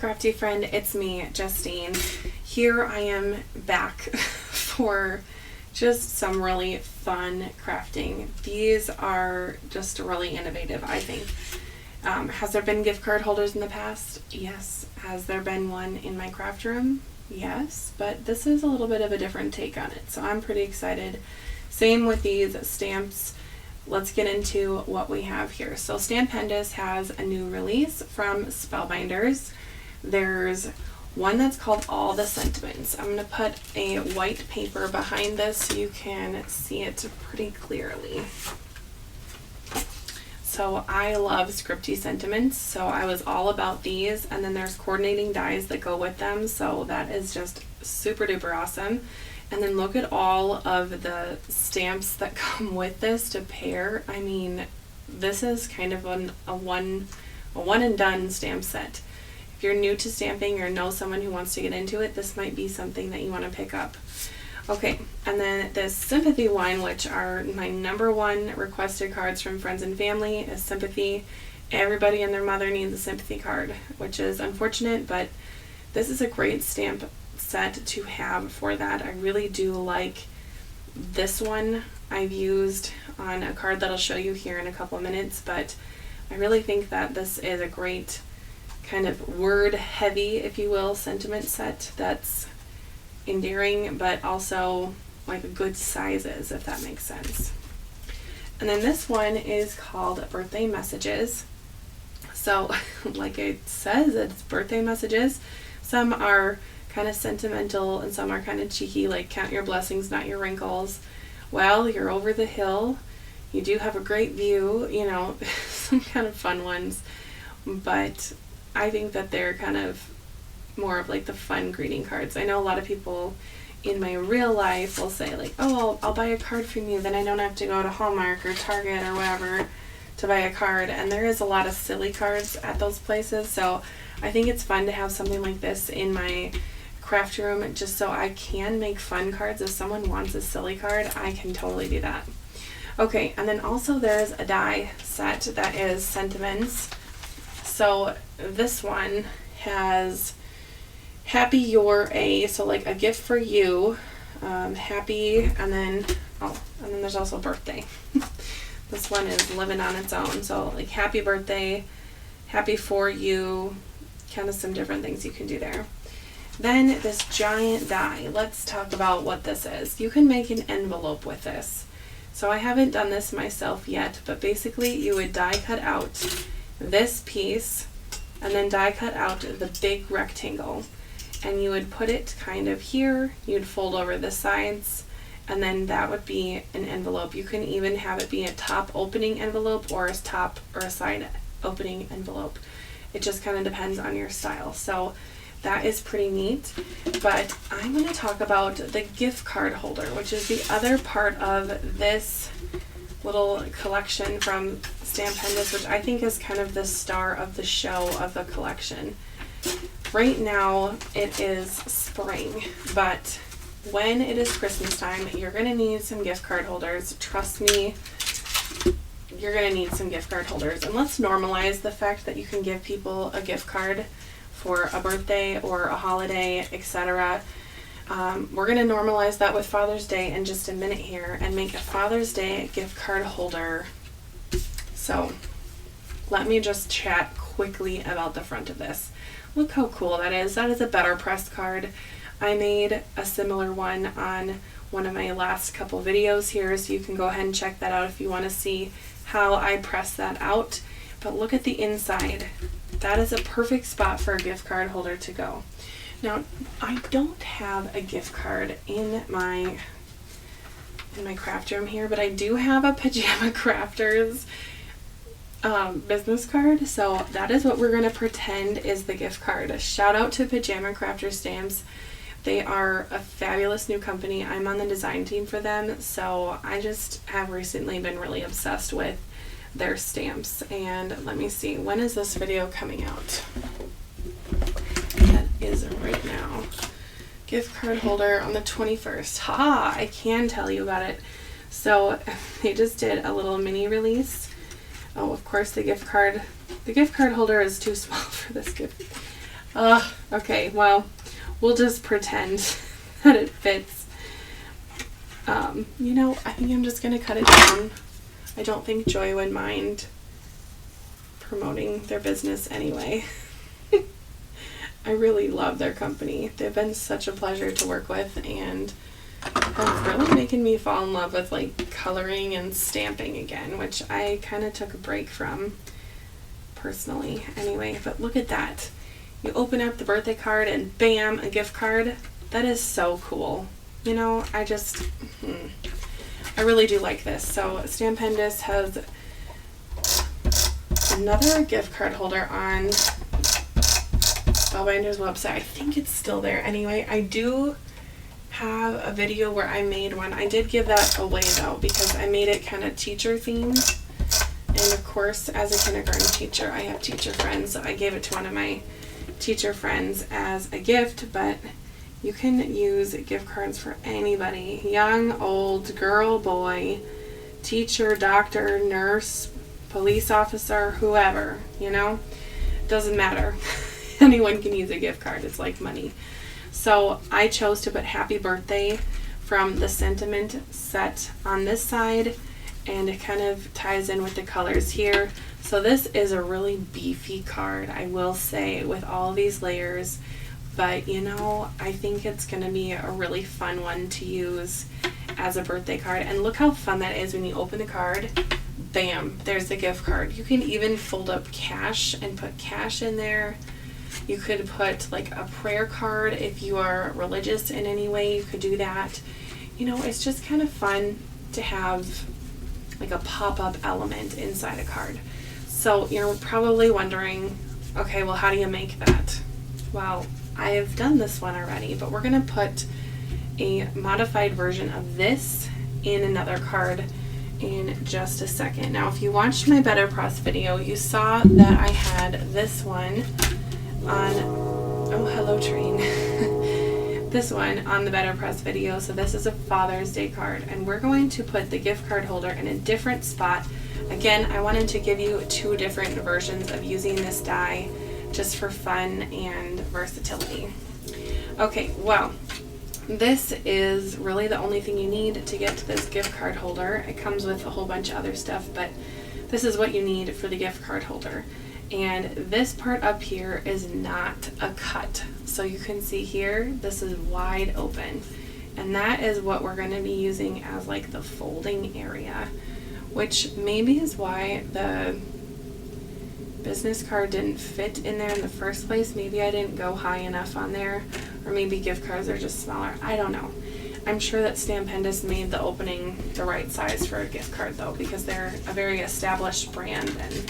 crafty friend, it's me, Justine. Here I am back for just some really fun crafting. These are just really innovative, I think. Has there been gift card holders in the past? Yes. Has there been one in my craft room? Yes, but this is a little bit of a different take on it, so I'm pretty excited. Same with these stamps. Let's get into what we have here. So Spellbinders has a new release from Spellbinders. There's one that's called All the Sentiments. I'm going to put a white paper behind this so you can see it pretty clearly. So I love scripty sentiments, so I was all about these, and then there's coordinating dies that go with them, so that is just super duper awesome. And then look at all of the stamps that come with this to pair. I mean, this is kind of a one and done stamp set. If you're new to stamping or know someone who wants to get into it, this might be something that you want to pick up. Okay, and then this sympathy one, which are my #1 requested cards from friends and family, is sympathy. Everybody and their mother needs a sympathy card, which is unfortunate, but this is a great stamp set to have for that. I really do like this one. I've used on a card that I'll show you here in a couple of minutes, but I really think that this is a great kind of word heavy, if you will, sentiment set that's endearing, but also like good sizes, if that makes sense. And then this one is called Birthday Messages. So like it says, it's birthday messages. Some are kind of sentimental and some are kind of cheeky, like count your blessings, not your wrinkles. Well, you're over the hill. You do have a great view, you know, some kind of fun ones. But I think that they're kind of more of like the fun greeting cards. I know a lot of people in my real life will say like, oh, I'll buy a card from you, then I don't have to go to Hallmark or Target or whatever to buy a card. And there is a lot of silly cards at those places, so I think it's fun to have something like this in my craft room just so I can make fun cards. If someone wants a silly card, I can totally do that. Okay, and then also there's a die set that is sentiments. So this one has happy you're a, so like a gift for you, happy, and then there's also birthday. This one is living on its own, so like happy birthday, happy for you, kind of some different things you can do there. Then this giant die, let's talk about what this is. You can make an envelope with this. So I haven't done this myself yet, but basically you would die cut out this piece and then die cut out the big rectangle. And you would put it kind of here, you'd fold over the sides, and then that would be an envelope. You can even have it be a top opening envelope or a top or a side opening envelope. It just kind of depends on your style. So that is pretty neat. But I'm going to talk about the gift card holder, which is the other part of this little collection from Spellbinders, which I think is kind of the star of the show of the collection. Right now it is spring, but when it is Christmas time, you're going to need some gift card holders. Trust me, you're going to need some gift card holders. And let's normalize the fact that you can give people a gift card for a birthday or a holiday, etc. We're going to normalize that with Father's Day in just a minute here and make a Father's Day gift card holder. So let me just chat quickly about the front of this. Look how cool that is. That is a better pressed card. I made a similar one on one of my last couple videos here, so you can go ahead and check that out if you want to see how I press that out. But look at the inside. That is a perfect spot for a gift card holder to go. Now, I don't have a gift card in my craft room here, but I do have a Pajama Crafters business card, so that is what we're going to pretend is the gift card. Shout out to Pajama Crafters Stamps. They are a fabulous new company. I'm on the design team for them, so I just have recently been really obsessed with their stamps. And let me see, when is this video coming out? That is right now. Gift card holder on the 21st. Ha! I can tell you about it. So they just did a little mini release. Oh, of course the gift card holder is too small for this gift. Okay, well, we'll just pretend that it fits. You know, I think I'm just going to cut it down. I don't think Joy would mind promoting their business anyway. I really love their company. They've been such a pleasure to work with, and have really making me fall in love with like coloring and stamping again, which I kind of took a break from personally anyway. But look at that. You open up the birthday card and bam, a gift card. That is so cool. You know, I really do like this. So Spellbinders has another gift card holder on Spellbinders website. I think it's still there anyway. I do have a video where I made one. I did give that away though because I made it kind of teacher themed. And of course, as a kindergarten teacher, I have teacher friends, so I gave it to one of my teacher friends as a gift, but you can use gift cards for anybody, young, old, girl, boy, teacher, doctor, nurse, police officer, whoever, you know, doesn't matter. Anyone can use a gift card. It's like money. So I chose to put happy birthday from the sentiment set on this side, and it kind of ties in with the colors here. So this is a really beefy card, I will say, with all these layers, but you know, I think it's going to be a really fun one to use as a birthday card. And look how fun that is when you open the card. Bam, there's the gift card. You can even fold up cash and put cash in there. You could put like a prayer card if you are religious in any way, you could do that. You know, it's just kind of fun to have like a pop-up element inside a card. So you're probably wondering, okay, well, how do you make that? Well, I have done this one already, but we're going to put a modified version of this in another card in just a second. Now, if you watched my Better Press video, you saw that I had this one on, oh, hello train, this one on the Better Press video. So this is a Father's Day card, and we're going to put the gift card holder in a different spot. Again, I wanted to give you two different versions of using this die just for fun and versatility. Okay, well, this is really the only thing you need to get to this gift card holder. It comes with a whole bunch of other stuff, but this is what you need for the gift card holder. And this part up here is not a cut. So you can see here, this is wide open. And that is what we're going to be using as like the folding area, which maybe is why the business card didn't fit in there in the first place. Maybe I didn't go high enough on there, or maybe gift cards are just smaller. I don't know. I'm sure that Spellbinders made the opening the right size for a gift card though, because they're a very established brand. And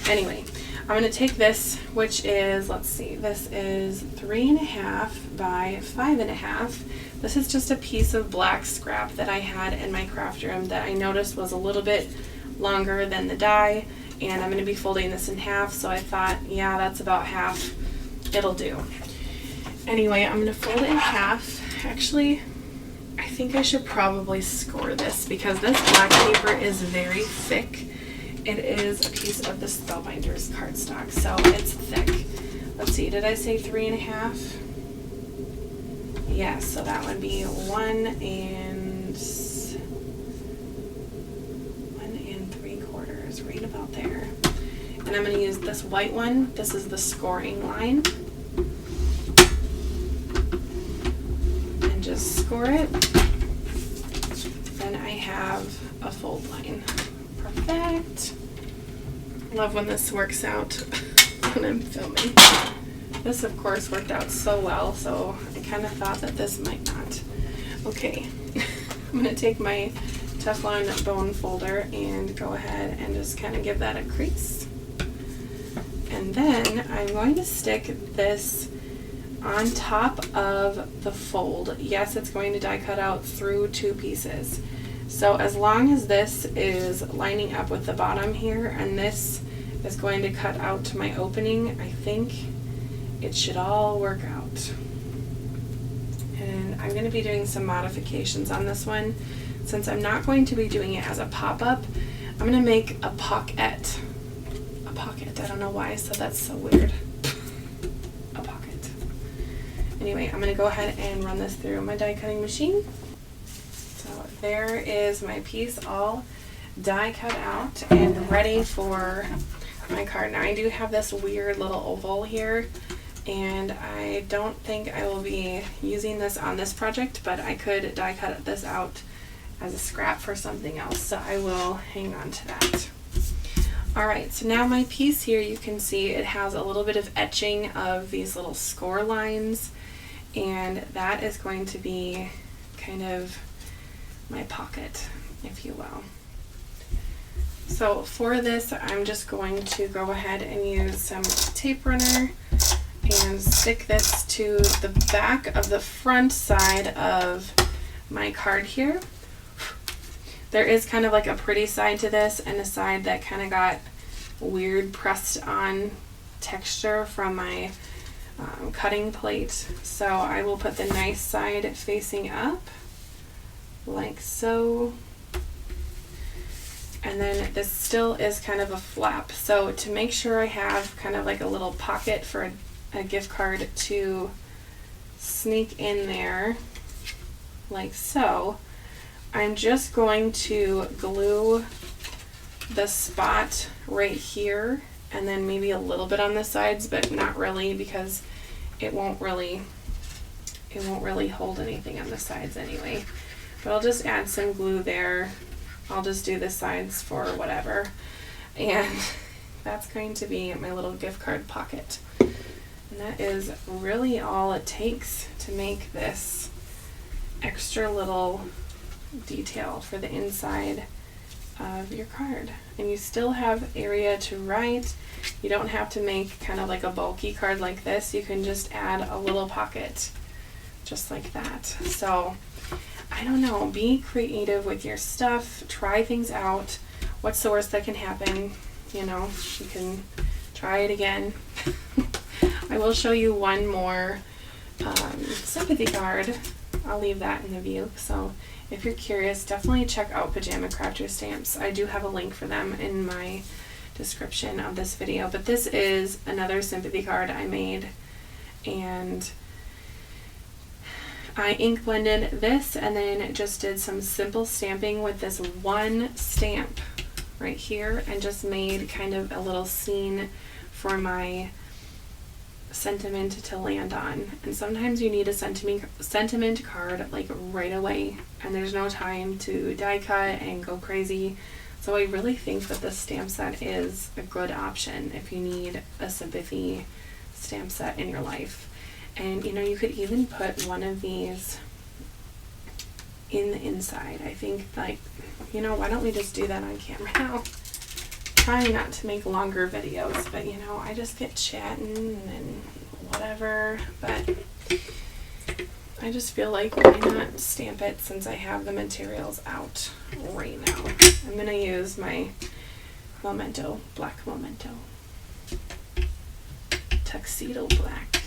anyway, I'm going to take this, which is, let's see, this is 3.5 by 5.5. This is just a piece of black scrap that I had in my craft room that I noticed was a little bit longer than the die, and I'm going to be folding this in half, so I thought, yeah, that's about half. It'll do. Anyway, I'm going to fold it in half. Actually, I think I should probably score this because this black paper is very thick. It is a piece of the Spellbinders cardstock, so it's thick. Let's see, did I say 3.5? Yes, so that would be 1 3/4, right about there. And I'm going to use this white one. This is the scoring line. And just score it. Then I have a fold line. Perfect. Love when this works out when I'm filming. This, of course, worked out so well, so I kind of thought that this might not. Okay, I'm going to take my Teflon bone folder and go ahead and just kind of give that a crease. And then I'm going to stick this on top of the fold. Yes, it's going to die cut out through 2 pieces. So as long as this is lining up with the bottom here and this is going to cut out to my opening, I think it should all work out. And I'm going to be doing some modifications on this one. Since I'm not going to be doing it as a pop-up, I'm going to make a pocket. A pocket. I don't know why I said that's so weird. Anyway, I'm going to go ahead and run this through my die cutting machine. So there is my piece all die cut out and ready for my card. Now I do have this weird little oval here, and I don't think I will be using this on this project, but I could die cut this out as a scrap for something else, so I will hang on to that. Alright, so now my piece here, you can see it has a little bit of etching of these little score lines, and that is going to be kind of my pocket, if you will. So for this, I'm just going to go ahead and use some tape runner and stick this to the back of the front side of my card here. There is kind of like a pretty side to this and a side that kind of got weird pressed on texture from my cutting plate. So I will put the nice side facing up like so. And then this still is kind of a flap. So to make sure I have kind of like a little pocket for a gift card to sneak in there like so, I'm just going to glue the spot right here and then maybe a little bit on the sides, but not really, because it won't really hold anything on the sides anyway. But I'll just add some glue there. I'll just do the sides for whatever, and that's going to be my little gift card pocket. And that is really all it takes to make this extra little detail for the inside of your card. And you still have area to write. You don't have to make kind of like a bulky card like this. You can just add a little pocket just like that. So I don't know, be creative with your stuff, try things out. What's the worst that can happen? You know, you can try it again. I will show you one more sympathy card. I'll leave that in the view. So if you're curious, definitely check out Pajama Crafter Stamps. I do have a link for them in my description of this video. But this is another sympathy card I made, and I ink blended this and then just did some simple stamping with this one stamp right here, and just made kind of a little scene for my sentiment to land on. And sometimes you need a sentiment card like right away, and there's no time to die cut and go crazy. So I really think that this stamp set is a good option if you need a sympathy stamp set in your life. And you know, you could even put one of these in the inside. I think, like, you know, why don't we just do that on camera now? Trying not to make longer videos, but you know, I just get chatting and whatever, but I just feel like why not stamp it since I have the materials out right now. I'm gonna use my Memento, black Memento, tuxedo black.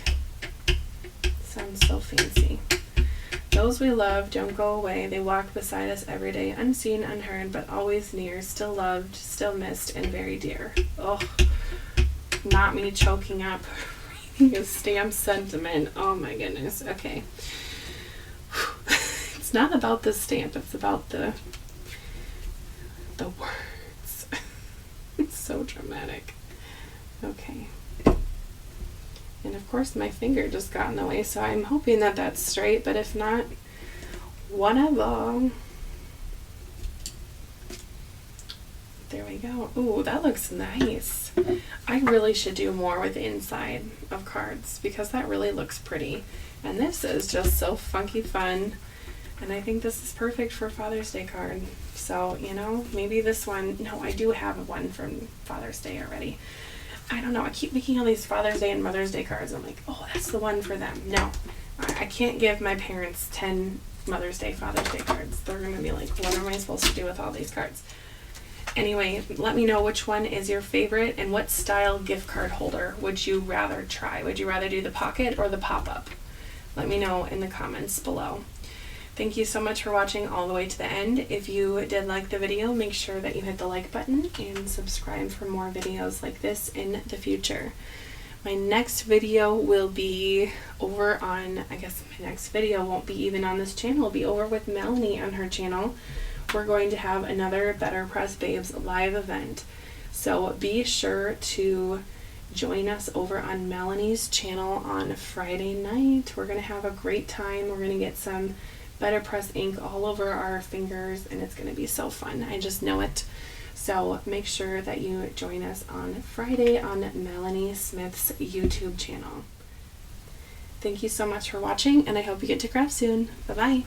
Sounds so fancy. Those we love don't go away. They walk beside us every day, unseen, unheard, but always near, still loved, still missed, and very dear. Oh, not me choking up reading a stamp sentiment. Oh my goodness. Okay. It's not about the stamp, it's about the words. It's so dramatic. Okay. And of course my finger just got in the way, so I'm hoping that that's straight, but if not, whatever. There we go. Ooh, that looks nice. I really should do more with the inside of cards because that really looks pretty. And this is just so funky fun. And I think this is perfect for Father's Day card. So, you know, maybe this one, no, I do have one from Father's Day already. I don't know, I keep making all these Father's Day and Mother's Day cards. I'm like, oh, that's the one for them. No, I can't give my parents 10 Mother's Day, Father's Day cards. They're going to be like, what am I supposed to do with all these cards? Anyway, let me know which one is your favorite and what style gift card holder would you rather try. Would you rather do the pocket or the pop-up? Let me know in the comments below. Thank you so much for watching all the way to the end. If you did like the video, make sure that you hit the like button and subscribe for more videos like this in the future. My next video will be over on, I guess my next video won't be even on this channel, it'll be over with Melanie on her channel. We're going to have another Better Press Babes live event. So be sure to join us over on Melanie's channel on Friday night. We're going to have a great time. We're going to get some Better Press ink all over our fingers, and it's going to be so fun. I just know it. So make sure that you join us on Friday on Melanie Smith's YouTube channel. Thank you so much for watching, and I hope you get to craft soon. Bye-bye.